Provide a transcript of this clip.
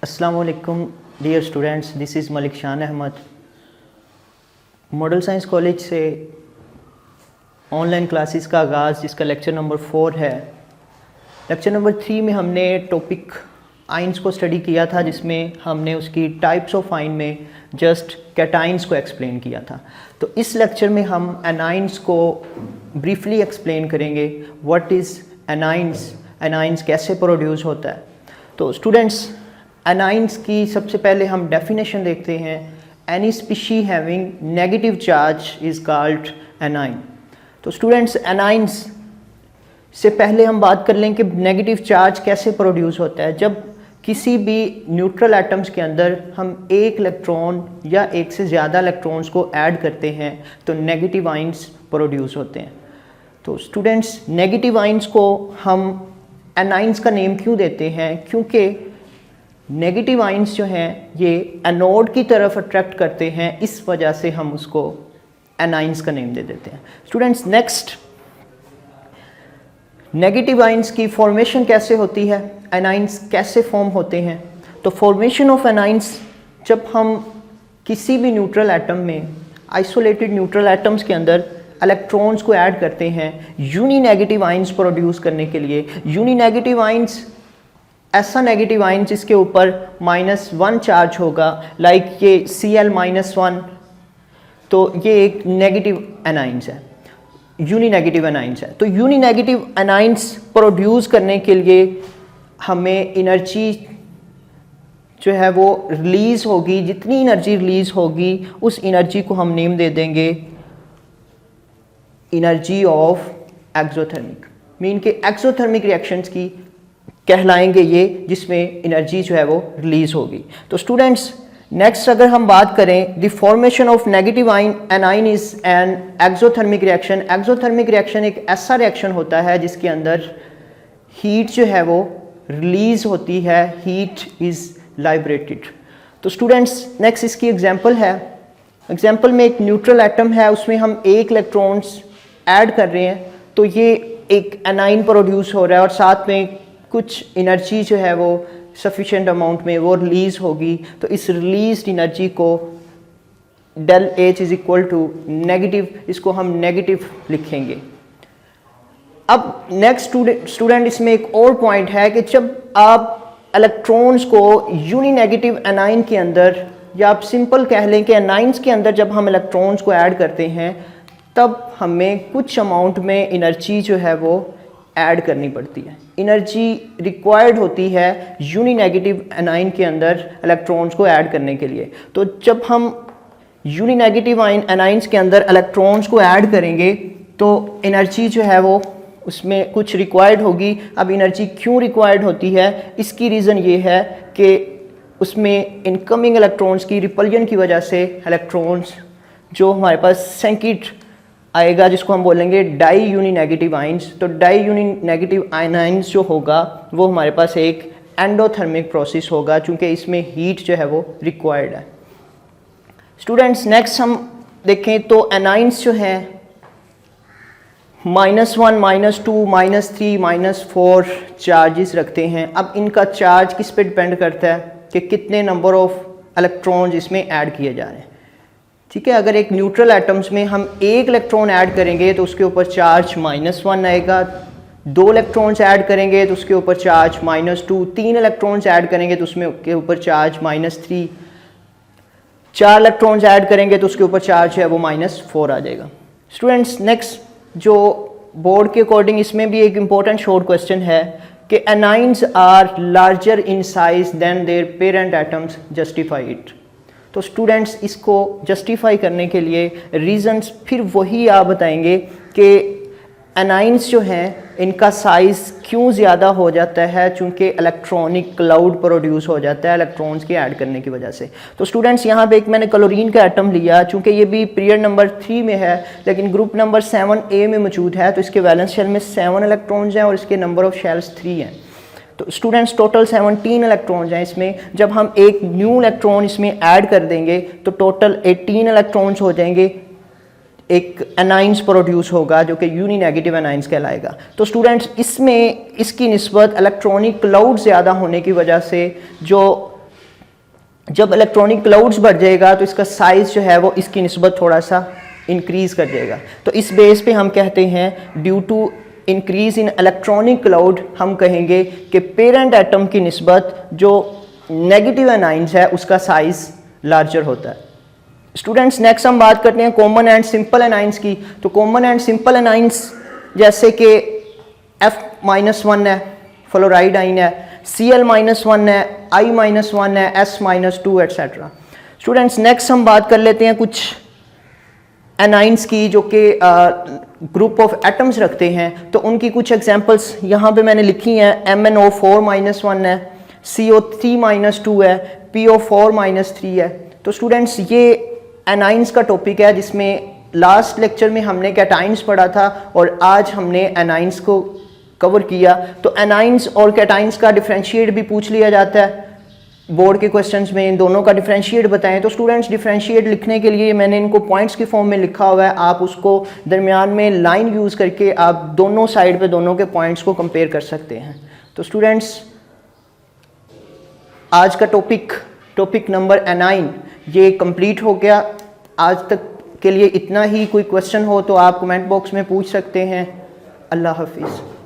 अस्सलामु अलैकुम dear students, this is Malik Shan Ahmad. Model science college से ऑनलाइन क्लासेस का आगाज़, जिसका लेक्चर नंबर 4 है। लेक्चर नंबर 3 में हमने टॉपिक आइंस को स्टडी किया था, जिसमें हमने उसकी टाइप्स ऑफ आइन में जस्ट कैटाइंस को एक्सप्लेन किया था। तो इस लेक्चर में हम एनाइंस को ब्रीफली एक्सप्लेन करेंगे। व्हाट इज़ एनाइंस, एनाइंस कैसे प्रोड्यूस होता है। तो स्टूडेंट्स, एनाइंस की सबसे पहले हम डेफिनेशन देखते हैं। Any species having negative charge is called A9. तो स्टूडेंट्स, एनाइंस से पहले हम बात कर लें कि नेगेटिव चार्ज कैसे प्रोड्यूस होता है। जब किसी भी न्यूट्रल एटम्स के अंदर हम एक इलेक्ट्रॉन या एक से ज़्यादा इलेक्ट्रॉन्स को ऐड करते हैं तो नेगेटिव आइंस प्रोड्यूस होते हैं। तो स्टूडेंट्स, नेगेटिव आइंस को हम एनाइंस का नेम क्यों देते हैं? क्योंकि नेगेटिव आइंस जो हैं ये एनोड की तरफ अट्रैक्ट करते हैं, इस वजह से हम उसको एनाइंस का नेम दे देते हैं। स्टूडेंट्स, नेक्स्ट, नेगेटिव आइंस की फॉर्मेशन कैसे होती है, एनाइंस कैसे फॉर्म होते हैं। तो फॉर्मेशन ऑफ एनाइंस, जब हम किसी भी न्यूट्रल एटम में, आइसोलेटेड न्यूट्रल एटम्स के अंदर इलेक्ट्रॉन्स को ऐड करते हैं यूनी नेगेटिव आइंस प्रोड्यूस करने के लिए। यूनी नेगेटिव आइंस ऐसा नेगेटिव आइन जिसके ऊपर -1 चार्ज होगा, लाइक ये Cl-1, तो ये एक नेगेटिव एनाइंस है, यूनी नेगेटिव एनाइंस है। तो यूनी नेगेटिव एनाइंस प्रोड्यूस करने के लिए हमें एनर्जी जो है वो रिलीज होगी। जितनी एनर्जी रिलीज होगी उस एनर्जी को हम नेम दे देंगे एनर्जी ऑफ एक्सोथर्मिक। मीन के एक्सोथर्मिक रिएक्शंस की कहलाएंगे ये, जिसमें एनर्जी जो है वो रिलीज होगी। तो स्टूडेंट्स, नेक्स्ट अगर हम बात करें, the formation of negative A9 is an exothermic reaction. Exothermic reaction एक ऐसा रिएक्शन होता है जिसके अंदर हीट जो है वो रिलीज होती है, हीट इज लाइब्रेटेड। तो स्टूडेंट्स, नेक्स्ट इसकी एग्जांपल है। एग्जांपल में एक न्यूट्रल एटम है, उसमें हम एक इलेक्ट्रॉन्स ऐड कर रहे हैं, तो ये एक एनाइन प्रोड्यूस हो रहा है और साथ में कुछ एनर्जी जो है वो सफिशिएंट अमाउंट में वो रिलीज़ होगी। तो इस रिलीज्ड एनर्जी को del H is equal to negative, इसको हम नेगेटिव लिखेंगे। अब नेक्स्ट स्टूडेंट, इसमें एक और पॉइंट है कि जब आप इलेक्ट्रॉन्स को यूनी नेगेटिव एनाइन के अंदर, या आप सिंपल कह लें कि एनाइंस के अंदर जब हम इलेक्ट्रॉन्स को ऐड करते हैं तब हमें कुछ अमाउंट में एनर्जी जो है वो ऐड करनी पड़ती है। एनर्जी रिक्वायर्ड होती है यूनी नेगेटिव एनाइन के अंदर इलेक्ट्रॉन्स को ऐड करने के लिए। तो जब हम यूनी नेगेटिव एनाइंस के अंदर इलेक्ट्रॉन्स को ऐड करेंगे तो एनर्जी जो है वो उसमें कुछ रिक्वायर्ड होगी। अब एनर्जी क्यों रिक्वायर्ड होती है, इसकी रीज़न ये है कि उसमें इनकमिंग इलेक्ट्रॉन्स की रिपल्जन की वजह से इलेक्ट्रॉन्स जो हमारे पास सेंकिट आएगा, जिसको हम बोलेंगे डाई यूनी नेगेटिव आइंस। तो डाई यूनी नेगेटिव आइंस जो होगा वो हमारे पास एक एंडोथर्मिक प्रोसेस होगा, चूँकि इसमें हीट जो है वो रिक्वायर्ड है। स्टूडेंट्स, नेक्स्ट हम देखें तो एनाइंस जो हैं -1, -2, -3, -4 चार्जेस रखते हैं। अब इनका चार्ज किस पे डिपेंड करता है कि कितने नंबर ऑफ इलेक्ट्रॉन्स इसमें ऐड किए जा रहे हैं। ठीक है, अगर एक न्यूट्रल एटम्स में हम एक इलेक्ट्रॉन ऐड करेंगे तो उसके ऊपर चार्ज -1 आएगा। 2 इलेक्ट्रॉन्स ऐड करेंगे तो उसके ऊपर चार्ज -2। 3 इलेक्ट्रॉन्स ऐड करेंगे तो उसमें के ऊपर चार्ज -3। 4 इलेक्ट्रॉन्स ऐड करेंगे तो उसके ऊपर चार्ज है वो -4 आ जाएगा। स्टूडेंट्स, नेक्स्ट जो बोर्ड के अकॉर्डिंग इसमें भी एक इम्पॉर्टेंट शॉर्ट क्वेश्चन है कि anions are larger in size than their parent atoms, justify it. तो स्टूडेंट्स, इसको जस्टिफाई करने के लिए रीजंस फिर वही आप बताएंगे कि एनाइंस जो हैं इनका साइज़ क्यों ज़्यादा हो जाता है, चूँकि इलेक्ट्रॉनिक क्लाउड प्रोड्यूस हो जाता है इलेक्ट्रॉन्स के ऐड करने की वजह से। तो स्टूडेंट्स, यहाँ पे एक मैंने क्लोरीन का एटम लिया, चूँकि ये भी पीरियड नंबर 3 में है लेकिन ग्रुप नंबर 7A में मौजूद है, तो इसके वैलेंस शेल में 7 इलेक्ट्रॉन्स हैं और इसके नंबर ऑफ शेल्स 3 हैं। तो स्टूडेंट्स, टोटल 17 इलेक्ट्रॉन्स हैं इसमें। जब हम एक न्यू इलेक्ट्रॉन इसमें ऐड कर देंगे तो टोटल 18 इलेक्ट्रॉन्स हो जाएंगे। एक एनाइंस प्रोड्यूस होगा जो कि यूनी नेगेटिव एनाइंस कहलाएगा। तो स्टूडेंट्स, इसमें इसकी निस्बत इलेक्ट्रॉनिक क्लाउड ज़्यादा होने की वजह से जो जब इलेक्ट्रॉनिक क्लाउड्स बढ़ जाएगा तो इसका साइज़ जो है वो इसकी निस्बत थोड़ा सा इंक्रीज़ कर जाएगा। तो इस बेस पे हम कहते हैं due to increase in electronic cloud हम कहेंगे कि पेरेंट एटम की निस्बत जो नेगेटिव एनाइंस है उसका साइज़ लार्जर होता है। स्टूडेंट्स नेक्स्ट हम बात करते हैं कॉमन एंड सिंपल एनाइंस की। तो कॉमन एंड सिंपल एनाइंस जैसे कि F-1 है, फ्लोराइड आइन है, Cl-1 है, I-1 है, S-2 एट्सेट्रा। स्टूडेंट्स नेक्स्ट हम बात कर लेते हैं कुछ एनाइंस की जो कि ग्रुप ऑफ एटम्स रखते हैं। तो उनकी कुछ एग्जांपल्स यहाँ पे मैंने लिखी हैं। MnO4-1 है, CO3-2 है, PO4-3 है। तो स्टूडेंट्स ये एनाइंस का टॉपिक है जिसमें लास्ट लेक्चर में हमने कैटाइंस पढ़ा था और आज हमने एनाइंस को कवर किया। तो एनाइंस और कैटाइंस का डिफरेंशिएट भी पूछ लिया जाता है बोर्ड के क्वेश्चंस में, इन दोनों का डिफरेंशिएट बताएं। तो स्टूडेंट्स डिफरेंशिएट लिखने के लिए मैंने इनको पॉइंट्स के फॉर्म में लिखा हुआ है, आप उसको दरमियान में लाइन यूज़ करके आप दोनों साइड पे दोनों के पॉइंट्स को कंपेयर कर सकते हैं। तो स्टूडेंट्स आज का टॉपिक नंबर एनाइन ये कंप्लीट हो गया। आज तक के लिए इतना ही। कोई क्वेश्चन हो तो आप कमेंट बॉक्स में पूछ सकते हैं। अल्लाह हाफिज़।